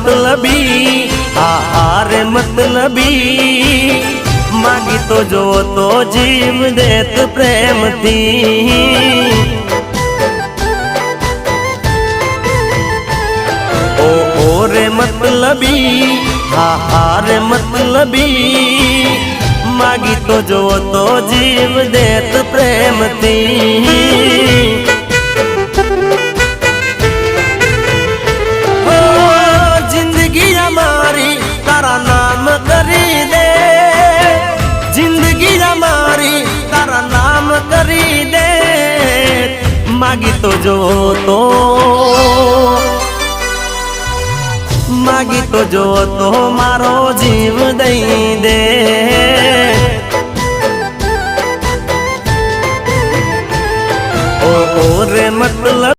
मतलबी हारे मतलबी मागी तो जो तो जीव देत प्रेम थी ओ रे मतलबी हारे मतलबी मागी तो जो तो जीव देत प्रेम थी जिंदगी हमारी तारा नाम करी दे जिंदगी हमारी तारा नाम करी दे मागी तो जो तो मागी तो जो तो मारो जीव दई दे ओ रे मतलब